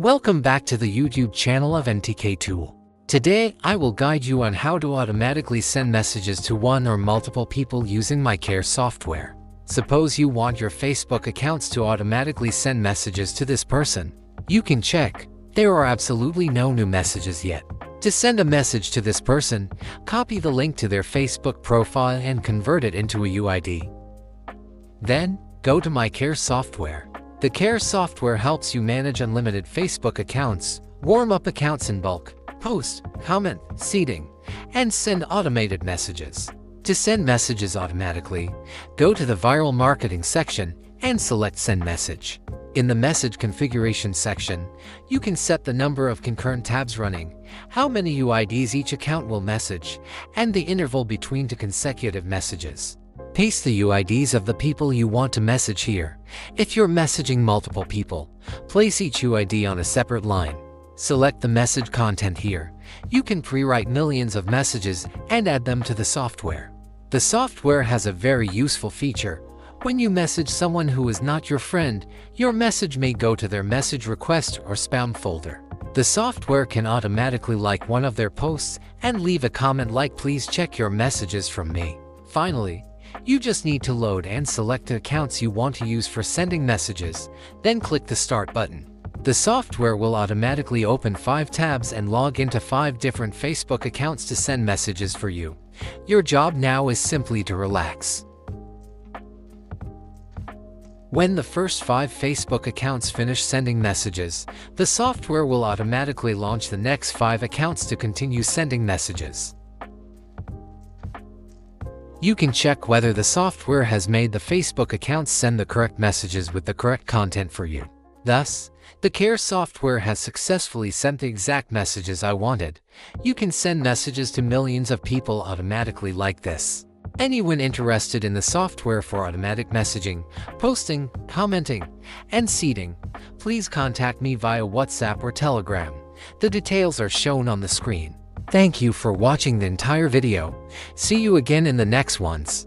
Welcome back to the YouTube channel of N.T.K Tool. Today, I will guide you on how to automatically send messages to one or multiple people using t.K software. Suppose you want your Facebook accounts to automatically send messages to this person. You can check. There are absolutely no new messages yet. To send a message to this person, copy the link to their Facebook profile and convert it into a UID. Then, go to t.K software. The t.K software helps you manage unlimited Facebook accounts, warm up accounts in bulk, post, comment, seeding, and send automated messages. To send messages automatically, go to the viral marketing section and select Send Message. In the message configuration section, you can set the number of concurrent tabs running, how many UIDs each account will message, and the interval between two consecutive messages. Paste the UIDs of the people you want to message here. If you're messaging multiple people, place each UID on a separate line. Select the message content here. You can pre-write millions of messages and add them to the software. The software has a very useful feature. When you message someone who is not your friend, your message may go to their message request or spam folder. The software can automatically like one of their posts and leave a comment like "Please check your messages from me." Finally, you just need to load and select the accounts you want to use for sending messages, then click the Start button. The software will automatically open 5 tabs and log into 5 different Facebook accounts to send messages for you. Your job now is simply to relax. When the first 5 Facebook accounts finish sending messages, the software will automatically launch the next 5 accounts to continue sending messages. You can check whether the software has made the Facebook accounts send the correct messages with the correct content for you. Thus, the t.K software has successfully sent the exact messages I wanted. You can send messages to millions of people automatically like this. Anyone interested in the software for automatic messaging, posting, commenting, and seeding, please contact me via WhatsApp or Telegram. The details are shown on the screen. Thank you for watching the entire video. See you again in the next ones.